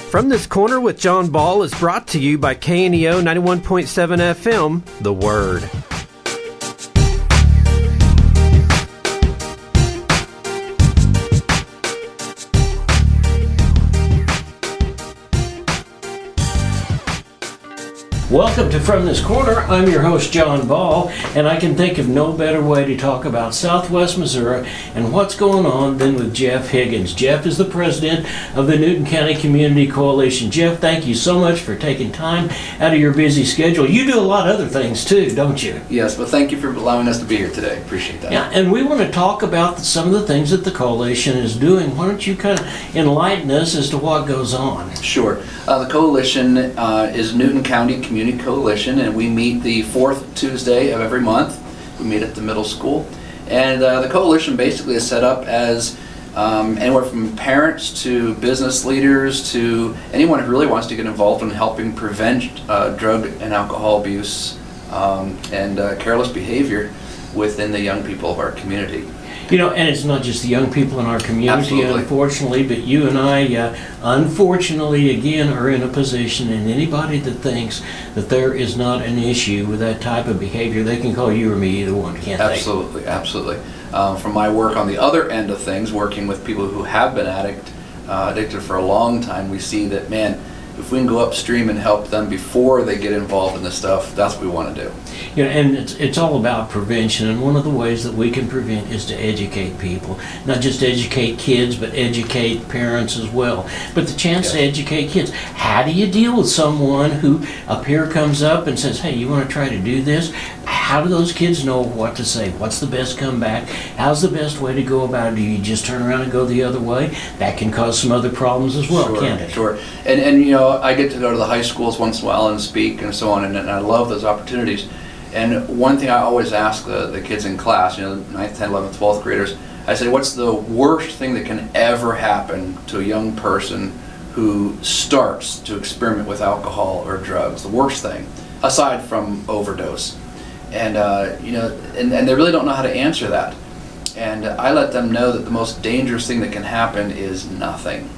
From This Corner with John Ball is brought to you by KNEO 91.7 FM, The Word. Welcome to From This Corner. I'm your host, John Ball, and I can think of no better way to talk about Southwest Missouri and what's going on than with Jeff Higgins. Jeff is the president of the Newton County Community Coalition. Jeff, thank you so much for taking time out of your busy schedule. You do a lot of other things too, don't you? Yes, but thank you for allowing us to be here today. Appreciate that. Yeah, and we want to talk about some of the things that the coalition is doing. Why don't you kind of enlighten us as to what goes on? Sure. The coalition is Newton County Community Coalition, and we meet the fourth Tuesday of every month. We meet at the middle school, and the coalition basically is set up as anywhere from parents to business leaders to anyone who really wants to get involved in helping prevent drug and alcohol abuse and careless behavior within the young people of our community. You know, and it's not just the young people in our community, Absolutely. Unfortunately, but you and I, unfortunately, again, are in a position, and anybody that thinks that there is not an issue with that type of behavior, they can call you or me, either one, can't they? Absolutely, absolutely. From my work on the other end of things, working with people who have been addicted for a long time, we see that, man, if we can go upstream and help them before they get involved in this stuff, that's what we want to do. You know, and it's all about prevention, and one of the ways that we can prevent is to educate people. Not just educate kids, but educate parents as well. But the chance to educate kids. How do you deal with someone who a peer comes up and says, hey, you want to try to do this? How do those kids know what to say? What's the best comeback? How's the best way to go about it? Do you just turn around and go the other way? That can cause some other problems as well, can't it? Sure. And you know, I get to go to the high schools once in a while and speak and so on, and I love those opportunities. And one thing I always ask the kids in class, you know, 9th, 10th, 11th, 12th graders, I say, what's the worst thing that can ever happen to a young person who starts to experiment with alcohol or drugs? The worst thing, aside from overdose. And you know, and they really don't know how to answer that. And I let them know that the most dangerous thing that can happen is nothing.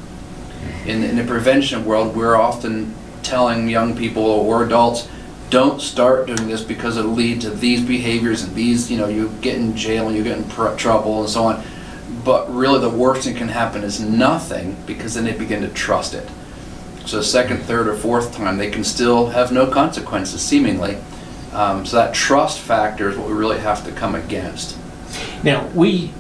In the prevention world, we're often telling young people or adults, don't start doing this because it'll lead to these behaviors and these, you know, you get in jail and you get in trouble and so on. But really the worst thing can happen is nothing, because then they begin to trust it. So the second, third, or fourth time, they can still have no consequences, seemingly. So that trust factor is what we really have to come against. Now, we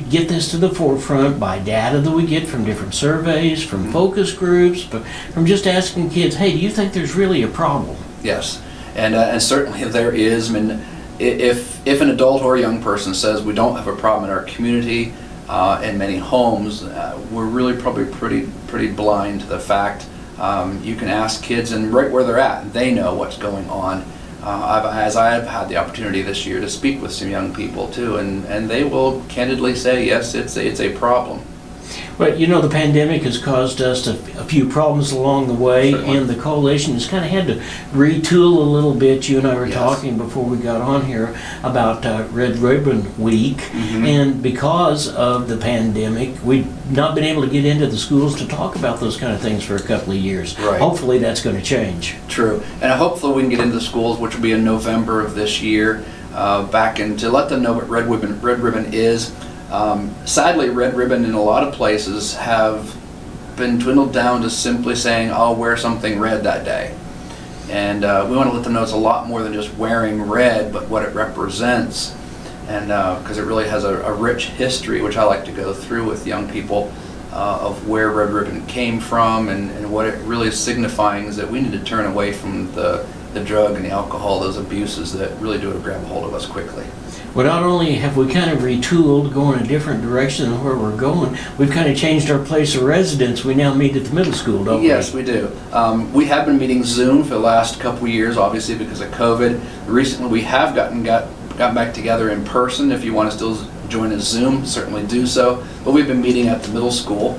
get this to the forefront by data that we get from different surveys, from focus groups, but from just asking kids, hey, do you think there's really a problem? Yes, and certainly there is. I mean, if an adult or a young person says we don't have a problem in our community, in many homes, we're really probably pretty blind to the fact. You can ask kids, and right where they're at, they know what's going on. As I have had the opportunity this year to speak with some young people too, and they will candidly say, yes, it's a problem. Well, you know, the pandemic has caused us a few problems along the way, and the coalition has kind of had to retool a little bit. You and I were talking before we got on here about Red Ribbon Week, and because of the pandemic, we've not been able to get into the schools to talk about those kind of things for a couple of years. Right. Hopefully that's going to change. True, and hopefully we can get into the schools, which will be in November of this year, back in to let them know what Red Ribbon is. Sadly, Red Ribbon in a lot of places have been dwindled down to simply saying, I'll wear something red that day. And we want to let them know it's a lot more than just wearing red, but what it represents. And because it really has a rich history, which I like to go through with young people, of where Red Ribbon came from, and what it really is signifying is that we need to turn away from the drug and the alcohol, those abuses that really do grab a hold of us quickly. Well, not only have we kind of retooled, going a different direction than where we're going, we've kind of changed our place of residence. We now meet at the middle school, don't we? Yes, we do. We have been meeting Zoom for the last couple of years, obviously because of COVID. Recently, we have got back together in person. If you want to still join us Zoom, certainly do so. But we've been meeting at the middle school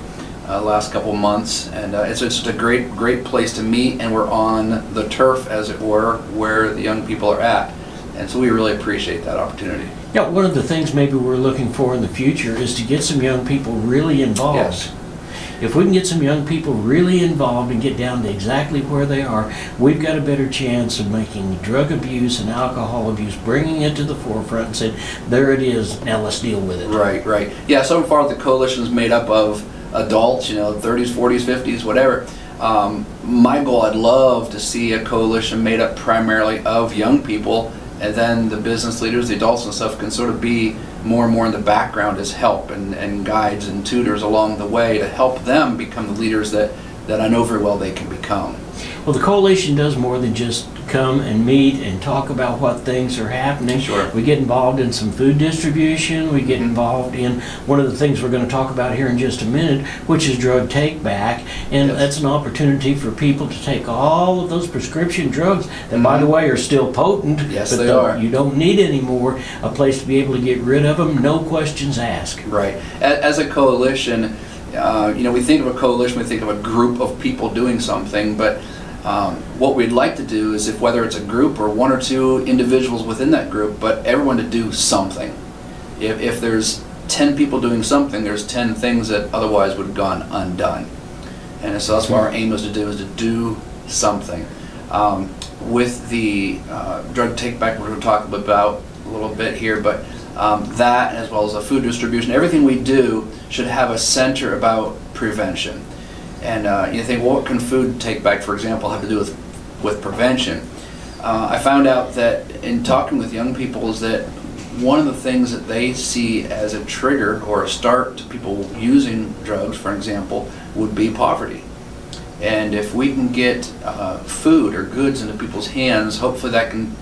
last couple of months, and it's just a great place to meet, and we're on the turf, as it were, where the young people are at. And so we really appreciate that opportunity. Yeah, one of the things maybe we're looking for in the future is to get some young people really involved. Yes. If we can get some young people really involved and get down to exactly where they are, we've got a better chance of making drug abuse and alcohol abuse, bringing it to the forefront and saying, there it is, now let's deal with it. Right, right. Yeah, so far the coalition is made up of adults, 30s, 40s, 50s, whatever. My goal, I'd love to see a coalition made up primarily of young people, and then the business leaders, the adults and stuff can sort of be more and more in the background as help and guides and tutors along the way to help them become the leaders that I know very well they can become. Well, the coalition does more than just come and meet and talk about what things are happening. Sure. We get involved in some food distribution. We get involved in one of the things we're going to talk about here in just a minute, which is drug take back. And Yes. that's an opportunity for people to take all of those prescription drugs that, by the way, are still potent. Yes, but they are. You don't need anymore. A place to be able to get rid of them, no questions asked. Right. As a coalition, we think of a coalition, we think of a group of people doing something, but what we'd like to do is, if whether it's a group or one or two individuals within that group, but everyone to do something. If there's 10 people doing something, there's 10 things that otherwise would have gone undone. And so that's what our aim is to do something. With the drug take back, we're going to talk about a little bit here, but that, as well as the food distribution, everything we do should have a center about prevention. And you think, well, what can food take back, for example, have to do with prevention? I found out that in talking with young people is that one of the things that they see as a trigger or a start to people using drugs, for example, would be poverty. And if we can get food or goods into people's hands, hopefully that can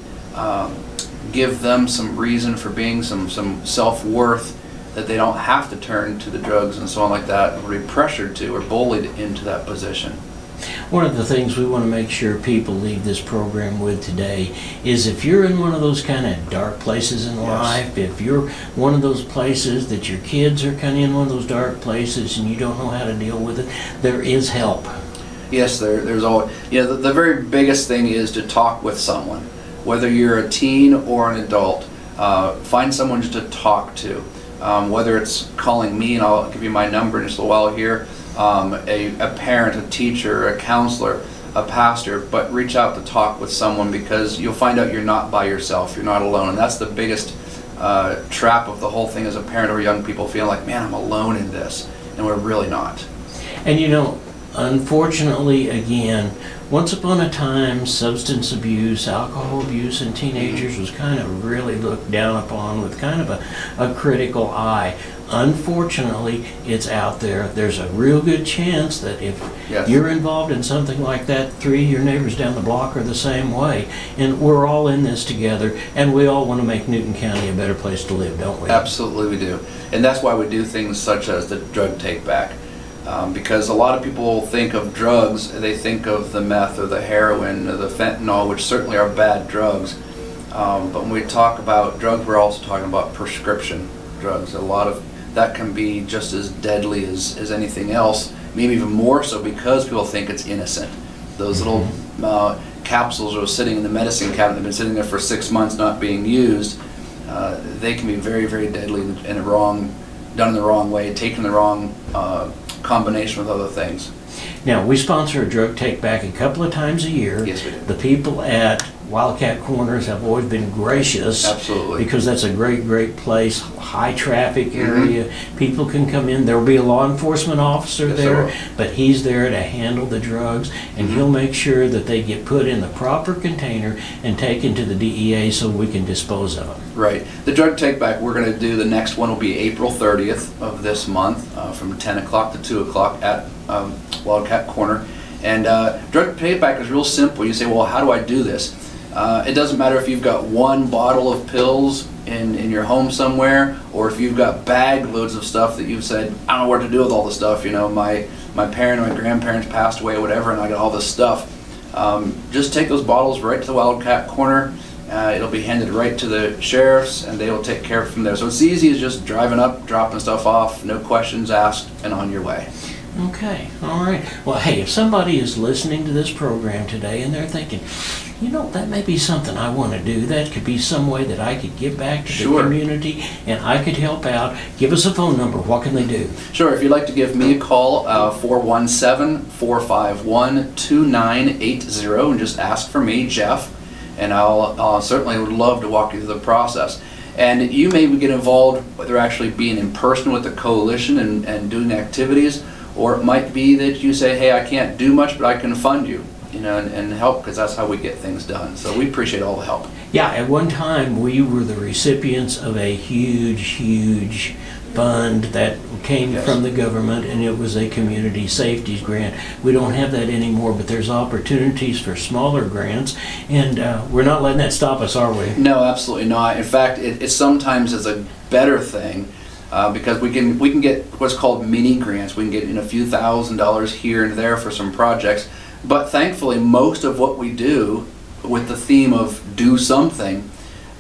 give them some reason for being, some self-worth, that they don't have to turn to the drugs and so on like that, or be pressured to or bullied into that position. One of the things we want to make sure people leave this program with today is, if you're in one of those kind of dark places in life, if you're one of those places that your kids are kind of in one of those dark places and you don't know how to deal with it, there is help. Yes, there's always, the very biggest thing is to talk with someone. Whether you're a teen or an adult, find someone just to talk to. Whether it's calling me, and I'll give you my number in just a while here, a parent, a teacher, a counselor, a pastor, but reach out to talk with someone, because you'll find out you're not by yourself, you're not alone. And that's the biggest trap of the whole thing as a parent or young people, feeling like, man, I'm alone in this, and we're really not. And unfortunately, again, once upon a time, substance abuse, alcohol abuse in teenagers was kind of really looked down upon with kind of a critical eye. Unfortunately, it's out there. There's a real good chance that if you're involved in something like that, 3 of your neighbors down the block are the same way. And we're all in this together, and we all want to make Newton County a better place to live, don't we? Absolutely we do. And that's why we do things such as the drug take back. Because a lot of people think of drugs, they think of the meth or the heroin or the fentanyl, which certainly are bad drugs. But when we talk about drugs, we're also talking about prescription drugs. A lot of that can be just as deadly as anything else, maybe even more so, because people think it's innocent. Those little capsules are sitting in the medicine cabinet, they've been sitting there for 6 months not being used. They can be very, very deadly and done in the wrong way, taken the wrong combination with other things. Now, we sponsor a drug take back a couple of times a year. Yes, we do. The people at Wildcat Corners have always been gracious. Absolutely. Because that's a great, great place, high traffic area. People can come in. There will be a law enforcement officer there, but he's there to handle the drugs, and he'll make sure that they get put in the proper container and taken to the DEA so we can dispose of them. Right. The drug take back we're going to do, the next one will be April 30th of this month, from 10 o'clock to 2 o'clock at Wildcat Corner. And drug take back is real simple. You say, well, how do I do this? It doesn't matter if you've got one bottle of pills in your home somewhere, or if you've got bag loads of stuff that you've said, I don't know what to do with all this stuff. My parent or my grandparents passed away or whatever, and I got all this stuff. Just take those bottles right to the Wildcat Corner. It'll be handed right to the sheriffs, and they will take care of it from there. So it's easy as just driving up, dropping stuff off, no questions asked, and on your way. Okay, all right. Well, hey, if somebody is listening to this program today and they're thinking, that may be something I want to do. That could be some way that I could give back to Sure. the community, and I could help out. Give us a phone number. What can they do? Sure, if you'd like to give me a call, 417-451-2980, and just ask for me, Jeff, and I'll certainly would love to walk you through the process. And you may get involved, whether actually being in person with the coalition and doing activities, or it might be that you say, hey, I can't do much, but I can fund you, and help, because that's how we get things done. So we appreciate all the help. Yeah, at one time we were the recipients of a huge fund that came from the government, and it was a community safety grant. We don't have that anymore, but there's opportunities for smaller grants, and we're not letting that stop us, are we? No, absolutely not. In fact, it sometimes is a better thing, because we can get what's called mini grants. We can get a few $1,000s here and there for some projects, but thankfully most of what we do with the theme of do something,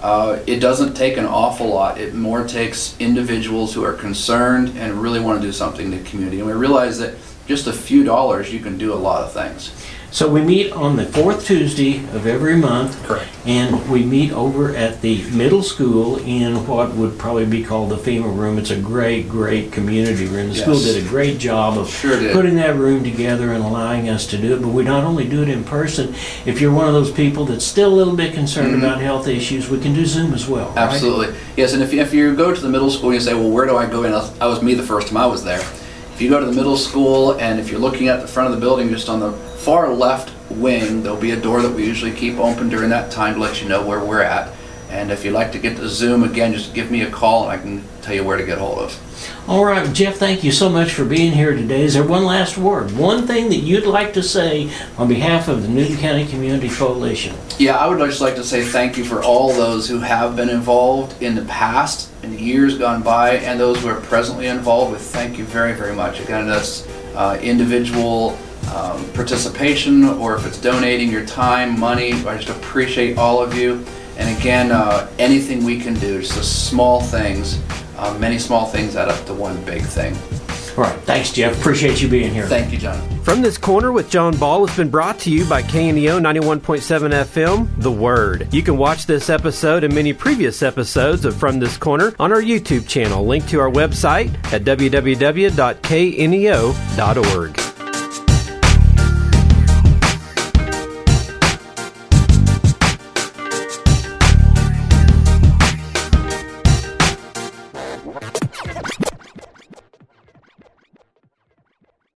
it doesn't take an awful lot. It more takes individuals who are concerned and really want to do something in the community. And we realize that just a few dollars, you can do a lot of things. So we meet on the fourth Tuesday of every month. Correct. And we meet over at the middle school in what would probably be called the FEMA room. It's a great community room. The Yes. school did a great job of Sure did. putting that room together and allowing us to do it. But we not only do it in person, if you're one of those people that's still a little bit concerned about health issues, we can do Zoom as well, right? Absolutely. Yes, and if you go to the middle school and you say, well, where do I go in? I was me the first time I was there. If you go to the middle school, and if you're looking at the front of the building, just on the far left wing, there'll be a door that we usually keep open during that time to let you know where we're at. And if you'd like to get to Zoom, again, just give me a call and I can tell you where to get hold of. All right, Jeff, thank you so much for being here today. Is there one last word, one thing that you'd like to say on behalf of the Newton County Community Coalition? Yeah, I would just like to say thank you for all those who have been involved in the past, in the years gone by, and those who are presently involved. With thank you very much. Again, that's individual participation, or if it's donating your time, money. I just appreciate all of you. And again, anything we can do, just the small things, many small things add up to one big thing. All right, thanks, Jeff. Appreciate you being here. Thank you, John. From This Corner with John Ball has been brought to you by KNEO 91.7 FM, The Word. You can watch this episode and many previous episodes of From This Corner on our YouTube channel. Link to our website at www.kneo.org.